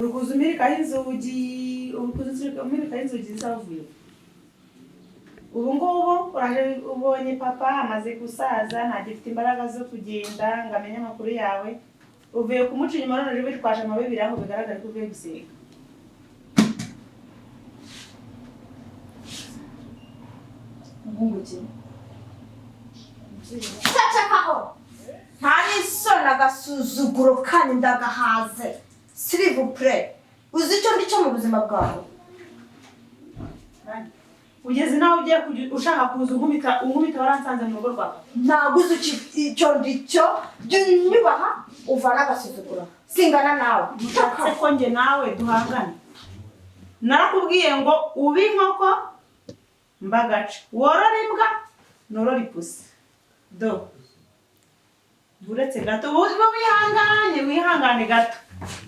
Urukuzumira inzugi, urukuzumira inzugi zavuye. Ubu ngubu uraje ubonye papa amaze gusaza ntagifite imbaraga zo kugenda ngo amenye amakuru yawe. Uvuye kumuca inyuma none uje bitwaje amabe biraho bigaragara ko uvuye gusenga. Munguki. Sachakaho. Ntani sona gasuzuguro kandi ndagahaze. S'il vous plaît. Uzi icyo ndico mu buzima bwawe? Ugeze nawe ugiye ushaka kuza unkubita waransanze mu rugo rwawe. Naguze icyo ndico nyubaha uvana agasuzuguro. Singana nawe. Mutatse ko nge nawe duhangane. Narakubwiye ngo ubi inkoko mbagaca. Worora imbwa norora ipusi. Do. Buretse gato wihangane gato.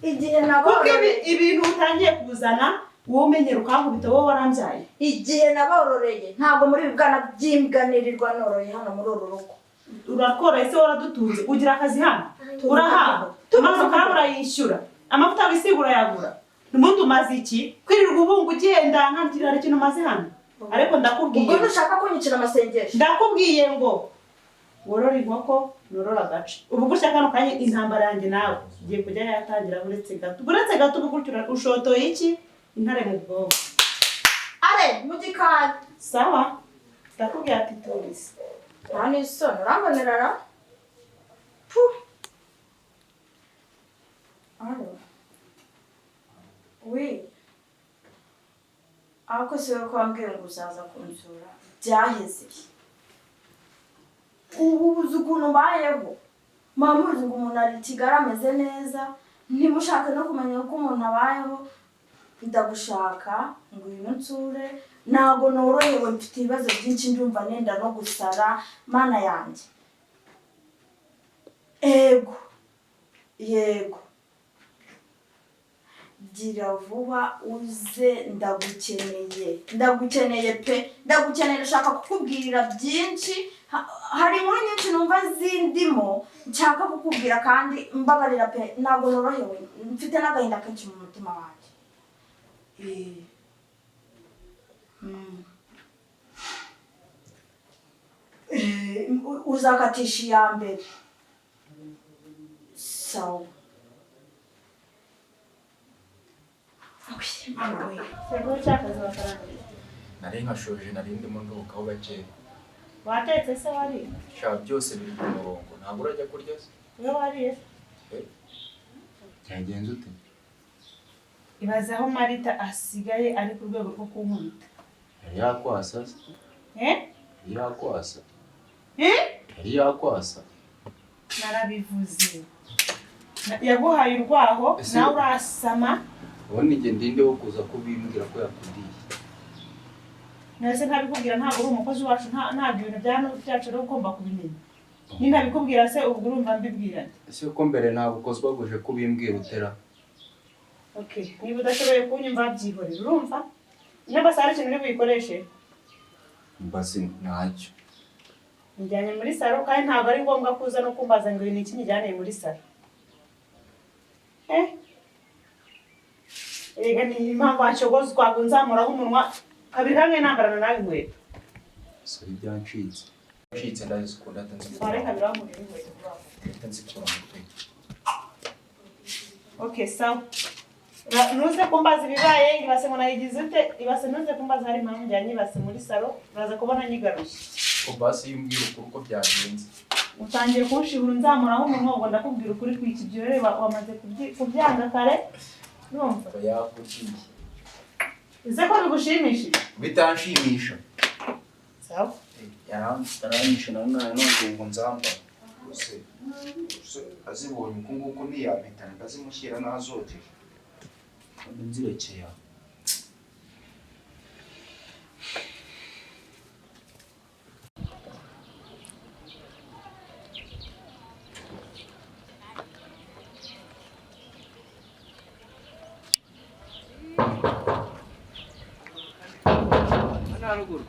Igihe nabororeye ibintu utangiye kuzana wowe umenyera ukankubita wowe warambyaye. Igihe nabororeye ntabwo muri bibwana by'imbganirirwa noroye hano muri uru rugo. Urakora ese waradutunze ugira akazi hano. Urahaha. Tumaze ukabura yishyura. Amavuta wisigura yagura. Numuntu umaze iki? Kwirirwa ubungu ugenda ntangira ikintu maze hano. Ariko ndakubwiye. Ubwo nushaka kunyicira amasengesho. Ndakubwiye ngo worora inkoko norora gace. Ubu gushaka kano kanye intambara yanjye nawe giye kujya yatangira buretse gato. Buretse gato ubukurikira ushotoye iki? Intare mu bwonko. Are mugikani. Sawa. Ndakubwiye ati tubise. Nani sona urambonerara? Pu. Alo. Oui. Ako siwe kwambwira ngo uzaza kunsura. Byaheze. Ubu ukuntu mbayeho. Mama uzi ngo umuntu ari Kigali ameze neza. Ntimushaka no kumenya uko umuntu abayeho. Ndagushaka ngo uyu nsure. Ntago norohewe mfite ibibazo byinshi ndumva nenda no gusara. Mana yanjye. Yego. Gira vuba uze ndagukeneye pe. Ndagukeneye nshaka kukubwirira byinshi. Hari inkuru nyinshi numva zindimo nshaka kukubwira kandi mbabarira pe. Ntabwo norohewe mfite n'agahinda kenshi mu mutima wanjye. Uzakatisha iya mbere. Sawa. Nari nkashoje nari ndimo ndukaho gake. Watetse se wari? Sha byose biri ku murongo. Ntabwo urajya kurya se? Wewe wariye? Cyagenze ute? Ibaze aho Marita asigaye ari ku rwego rwo kunkubita. Yari yakwasa se? Yari yakwasa. Yari yakwasa. Narabivuze. Yaguhaye urwaho nawe urasama. Ubona igihe ndinde wo kuza kubimbwira ko yakubwiye. Nase ntabikubwira ntabwo uri umukozi wacu nta bintu byacu rero ugomba kubimenya. Ni ntabikubwira se ubwo urumva mbibwira nde? Ese ko mbere ntabwo ukozwaguje kubimbwira utera. Okay, niba udashoboye kunyumva byihorera urumva? Niba sare ikintu uri buyikoreshe? Mbasi ntacyo. Njyanye muri saro kandi ntabwo ari ngombwa kuza no kumbaza ngo ni iki njyane muri saro. Ega ni impamvu anshogoza twagunzamuraho umunwa kabiri hamwe nambarana nawe inkweto. Sari byancitse. Ncitse ndazikunda tanzikora. Bare kabiri aho muri inkweto bwa. Tanzikora mutwe. Okay, sawa. Nuze kumbaza ibibaye ibase ngo nayigize ute ibase nuze kumbaza hari impamvu njyanye ibase muri saro uraza kubona nyigarushye. Ko basi yumbwira uko byagenze. Utangiye kunshibura nzamuraho umunwa ngo ndakubwira ukuri kwiki byore wamaze kubyanga kare. Numva yakukiye. Ese ko bigushimishije? Bitanshimisha. Sawa. Yaranyishe none ngo nzamba. Use azibonye uko nguko ntiyabitana ndazimushyira nazote. Nzirekeye. Haruguru.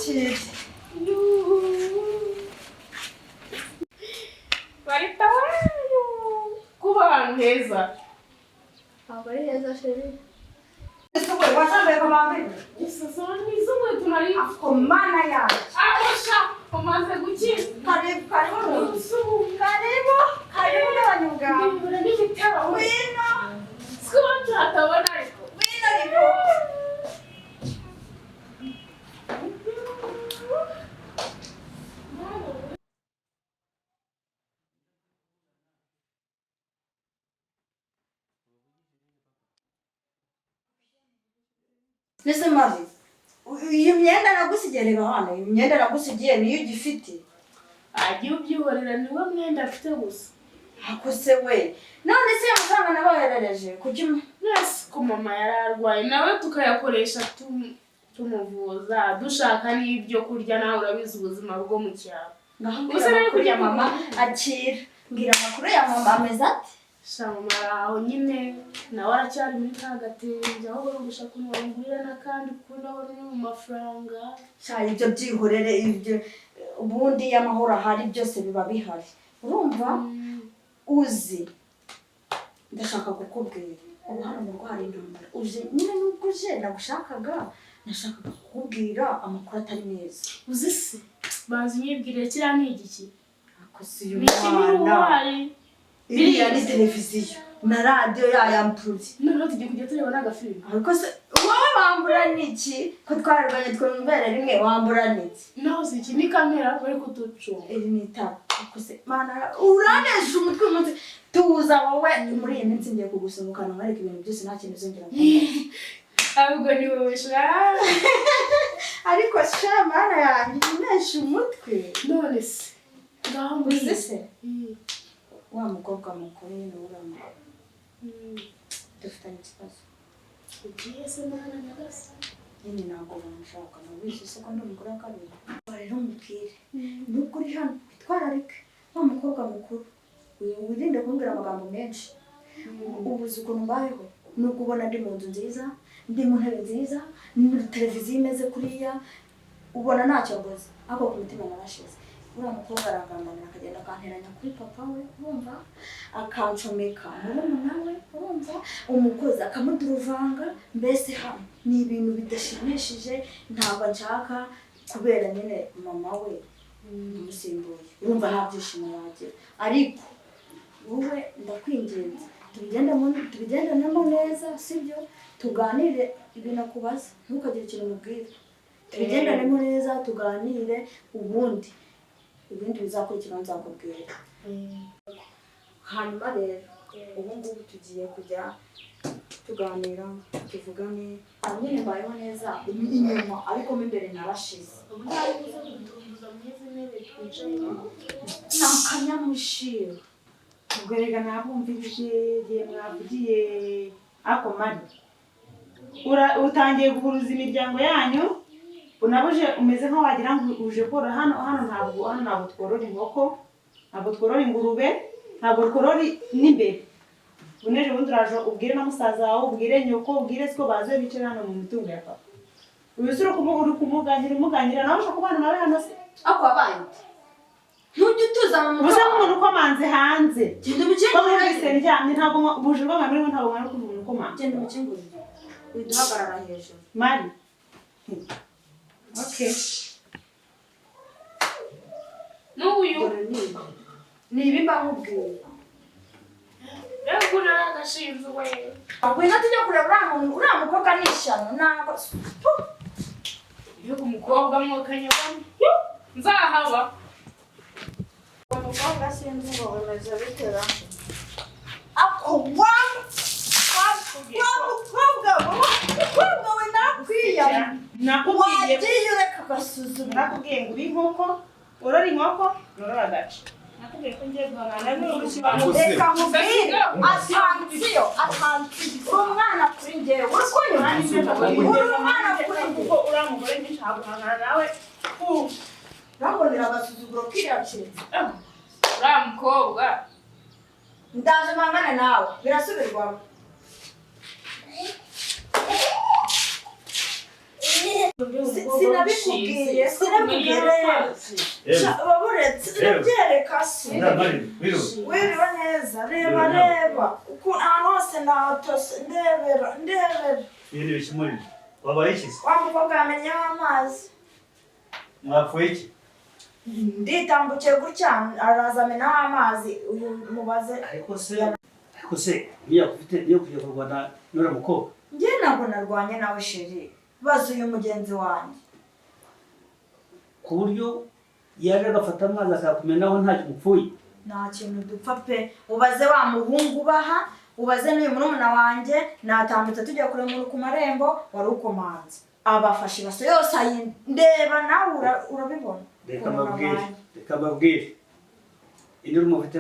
akira. Barita wayo. Kuba ahantu heza. Ntabwo ari heza sheri. Ese we washambaye kamambiri? Isasa nizumwe tunari. Ako mana yawe. Ahosha umaze gukira. Karibu n'abanyabuganga. Ndibura n'igitero. Wino. Sikuba tuhatabona ariko. Wino ariko. Nese mazi, iyi myenda nagusigiye reba hano, iyi myenda nagusigiye niyo ugifite. Agiye ubyihorera niwe mwenda afite gusa. Ako se we, none se amafaranga nabaherereje kuki Yes, ko mama yararwaye nawe tukayakoresha tumuvuza dushaka n'ibyo kurya nawe urabizi ubuzima bwo mu cyaro. Gusa rero kurya mama akira. Mbwira amakuru ya mama ameze ati? Mama aho nyine nawe aracyari muri kagatenge aho bari gushaka umwangurira n'akandi kundi aho no mu mafaranga. Cyari ibyo byihorere ibyo ubundi y'amahoro ahari byose biba bihari. Urumva? Uzi. Ndashaka kukubwira. Ubu hano mu Rwanda intambara. Uje nyine nubwo uje nagushakaga. Nashakaga kukubwira amakuru atari neza. Uzi se? Bazi nyibwire kiriya ni igiki? Ako si y'umwana. Iriya ni televiziyo na radio ya Mpuri. None tugiye kujya tureba n'agafilm. Ariko se wowe wambura niki? Ko twararwanye twumvere rimwe wambura niki? Naho si iki ni kamera bari kutucunga. Iri ni tara. Ariko se mana uranesha umutwe umunsi tuza wowe muri iyi minsi ngiye kugusomokana nkareka ibintu byose nta kintu uzongera kumbaza. Ahubwo ni wowe shara. Ariko sha mana yanjye unesha umutwe. None se ngaho Uzi se? Wa mukobwa mukuru nyine uramo. Dufitanye ikibazo. Ugiye se mwana nyagasa. Nyine ntabwo bamushaka nabizi se ko ndi umugore wa kabiri. Rero umubwire. Nubwo uri hano itwararike. Wa mukobwa mukuru. Wirinde kumbwira amagambo menshi. Ubuze ukuntu mbayeho. Nubwo ubona ndi mu nzu nziza, ndi mu ntebe nziza, ni televiziyo imeze kuriya, ubona ntacyo mbuze. Ariko ku mutima narashize. Uriya mukobwa aragambanira akagenda akanteranya kuri papa we, urumva? Akancomeka murumuna we, urumva? Umukozi akamuduruvanga, mbese hano ni ibintu bidashimishije, ntabwo nshaka kubera nyine mama we umusimbuye. Urumva nta byishimo yagira. Ariko wowe ndakwinginze tubigendanemo neza, sibyo? Tuganire ibintu akubaza, ntukagire ikintu umubwira. Tubigendanemo neza, tuganire ubundi. Ibindi bizakurikira nzakubwira. Hanyuma rero ubu ngubu tugiye kujya tuganira tuvugane. Nyine mbayeho neza inyuma ariko mo imbere narashize. Ubu nari buze kudutuza mwize ntebe twicaye. Nakanyamushira. Ubwo rega nabumvishije mwavugiye ako mari. Utangiye guhuruza imiryango yanyu. Unabuje umeze nka wagira ngo uje kora hano ntabwo tworora inkoko, ntabwo tworora ingurube, ntabwo tworora n'imbere. Uneje bundi uraje ubwire na musaza wawe, ubwire nyoko, ubwire siko baze bice hano mu mitungo ya papa. Ubisura kumuganira nawe ushaka kubana nawe hano se. Ako abaye. Ntujye utuza mu mutwe. Buze nk'umuntu ukomanze hanze. Genda umukingurire. Ko muri njyamye ntabwo buje rwa muri ntabwo mwari kuvuga umuntu ukomanze. Genda umukingurire. Widuhagarara hejuru. Mari. Okay. N'uyu ni ibimba nkubwiye. rero kuna agashinzwe we. Ngwino tujye kureba uriya mukobwa ni ishyano ntabwo. Yo umukobwa mwokanya bamwe. Nzahaba. Umukobwa sinzi ngo bameze bitera. Ako mukobwa we nakwiyama. Nakubwiye Wagiye ureka agasuzuma. nakubwiye ngo uri inkoko, urora inkoko, urora agace. Nakubwiye ko ngiye guhangana n'urushyi. Reka nkubwire. Atansiyo. Uri umwana kuri njyewe. Uri kunyura n'ibyo uri umwana kuri njyewe. Uriya mugore nshaka guhangana nawe. Urabonera agasuzuguro kiracitse. Uriya mukobwa. Ndaje mpangane nawe. Birasubirwamo. sinabikubwiye baburetse ndabyereka se wiriwe neza reba ahantu hose natose ndebera ibintu bikimuri wabaye iki wa mukobwa yamenyeho amazi mwapfuye iki nditambukiye gutya araza amenaho amazi uyu mubaze ariko se niyo kujya kurwana n'uriya mukobwa njye ntabwo narwanye nawe sheri baza uyu mugenzi wanjye ku buryo yaje agafata amazi akakumenaho ntacyo mupfuye nta kintu dupfa pe ubaze wa muhungu ubaha ubaze n'uyu murumuna wanjye natambutse tujya kuremura ku marembo wari ukomanze abafashe ibase yose ayindeba nawe urabibona reka mbabwire induru mufite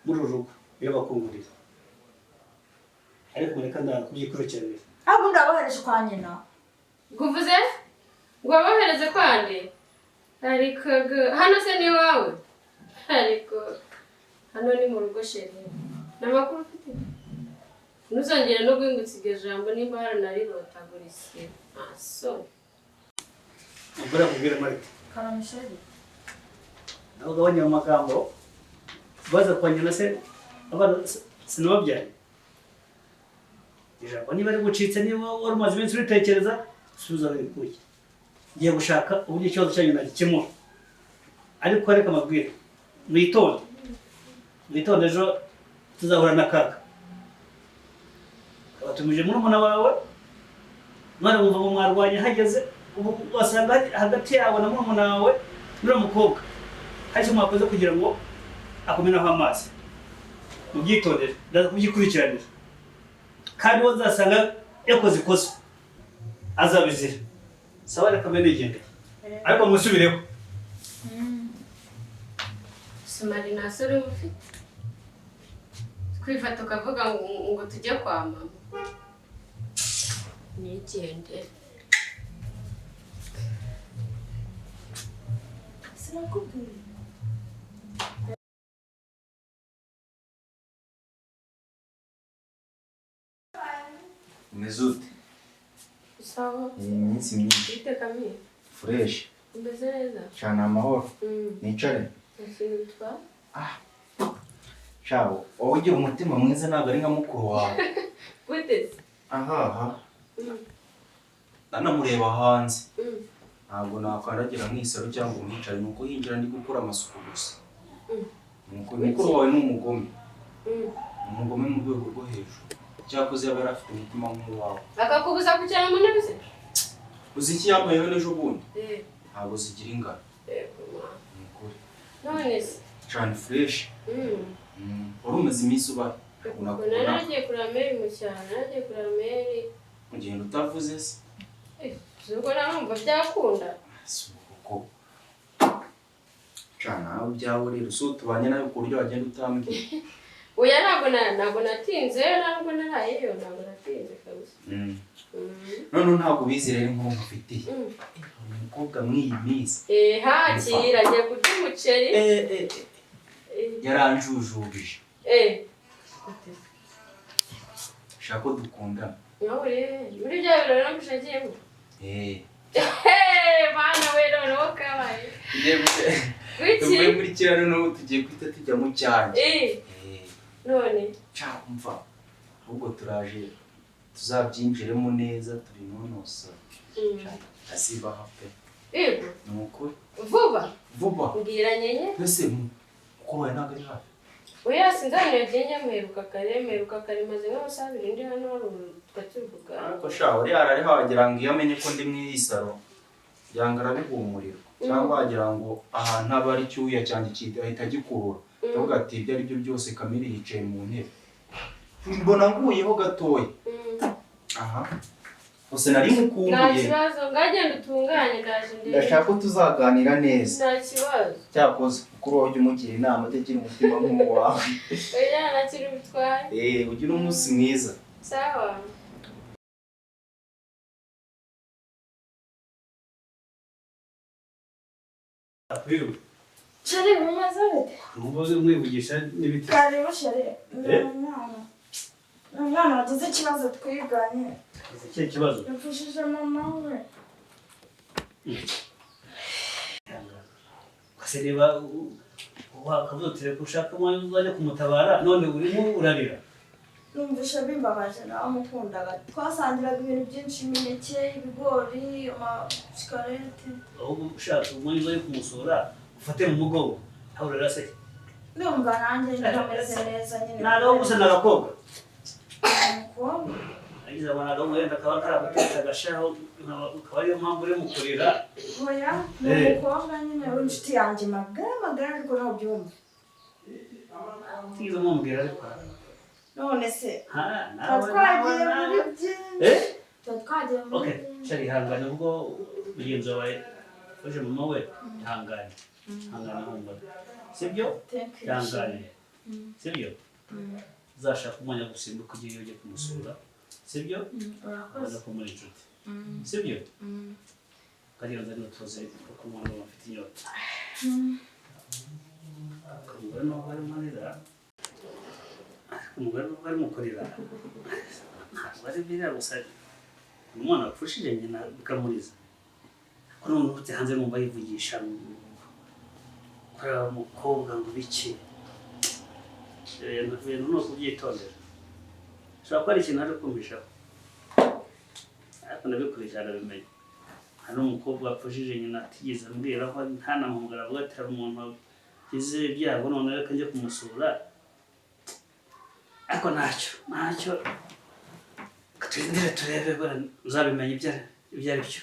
muri uru rugo birabakungurira ariko mureka ndakubyikurikirana ahubwo ndabohereje kwa nyina nguvuze ngo wabohereze kwande ariko hano se ni wawe ariko hano ni mu rugo sheri n'amakuru ufite ntuzongere no guhingutsa iryo jambo nimba haranarirotagurise so ubura kubwira marite karamisheri ntabwo gabanya amagambo baza kwa nyina se abana sinababyaye ijambo niba ari gucitse niba wari umaze iminsi uritekereza subiza wikuye ngiye gushaka uburyo ikibazo cyanyu nagikemura ariko reka amabwire mwitonde ejo tuzahura n'akaga abatumije murumuna wawe mwana wumva ngo mwarwanye hageze ubu wasanga hagati yawe na murumuna wawe n'uriya mukobwa hari icyo mwakoze kugira ngo akumenaho amazi mubyitondere ndaza kubyikurikiranira kandi uwo nzasanga yakoze ikosa azabizira sawa reka mbene nigendeye ariko musubireho simari nta sore ufite twifata ukavuga ngo tujye kwa mama nigendere sinakubwiye umeze ute sawa iminsi myinshi bite kamwe fureshi umeze neza cana amahoro nicare ntakintu shawo wowe ugira umutima mwiza ntabwo ari nka mukuru wawe gute ahaha nanamureba hanze ntabwo nakwandagira nk'isaro cyangwa umwicare ni uko hinjira ndi gukora amasuku gusa mukuru wawe ni umugome umugome mu rwego rwo hejuru cyakoze yaba yari afite umutima nk'uwawe akakubuza kwicara mu ntebe se uzi iki yambayeho n'ejo bundi ntabwo zigira ingano ni ukuri none se cane fureshi wari umaze iminsi ubahe naragiye kureba meri mu cyaro naragiye kureba meri ugenda utavuze se ubwo namumva byakunda si uko cana nawe ibyawe rero si utubanye nawe ku buryo wagenda utambwiye oya ntabwo natinze ntabwo narayeyo ntabwo natinze kabisa noneho ntabwo ubizi rero nk'ubu mufitiye umukobwa mw'iyi minsi hakira agiye kurya umuceri yaranjujubije shaka ko dukundana muri bya birori nagushagiyemo bana we noneho kabaye tuvuye muri kiraro n'ubu tugiye guhita tujya mu cyanjye none umva ahubwo turaje tuzabyinjiremo neza tubinonosa asibaha pe yego ni ukuri vuba mbwira nyenye mbese mukuru wawe ntabwo ari hafi oya sinzaniye mperuka kare maze nk'amasaha abiri ndi hano twaturivuga ariko sha uri arari wagira ngo iyo amenye ko ndi mu isaro yanga arabihumurira cyangwa wagira ngo ahantu aba ari cyuya cyanjye ahita gikurura ndavuga ati ibyo ari byo byose Kamere yicaye mu ntebe mbona nguyeho gatoya aha gusa nari mukumbuye nta kibazo ngagenda utunganye ndaje ndende ndashaka ko tuzaganira neza nta kibazo cyakoze kuri wowe ujye umugira inama utekere umutima nk'uwawe oya nakiri bitwaye ugire umunsi mwiza sawa Wiru sheri mumaze bite umubaze mwivugisha n'ibiti karibu sheri umwana wagize ikibazo twiganye iki kibazo yapfushije mama we Kwase reba wakavuze uti reka ushaka umwanya uzajya kumutabara none urimo urarira. Numvisha bimbabaje nawe mukundaga twasangiraga ibintu byinshi imineke ibigori amasikarete ahubwo ushaka umwanya uzajya kumusura ufate mu mugongo aho uraraseke. ndumva nanjye ntameze neza nyine Nagaho gusa n'agakobwa. umukobwa Agize abana rero wenda akaba karaguteka agashaho ukaba ariyo mpamvu uri mu kurira. oya ni umukobwa nyine w'inshuti yanjye magara ariko ntabwo byumva Tigeze mumubwira ariko none se nawe twagiye muri byinshi twagiye muri okay shari hangana ubwo mugenzi wawe uje mama we hangana humba sibyo hangane sibyo zashaka umwanya gusimbuka ugiye ujye kumusura sibyo urakoze ko muri inshuti sibyo kandi nzanye tuze ko umuntu afite inyota umugore no bari manira umugore bari mukorera bari bira gusa umwana apfushije nyina bikamuriza ko none ufite hanze numva yivugisha kwa mukobwa ngo biki ibintu no kubyitondera ushobora ko ari ikintu ari kumvishaho ariko nabikurikirana bimenye hari umukobwa apfushije nyina atigeze ambwira ko ntanamuhamagara avuga ati hari umuntu ize ibyago none reka njye kumusura ariko ntacyo turindire turebe nzabimenya ibyo ari byo.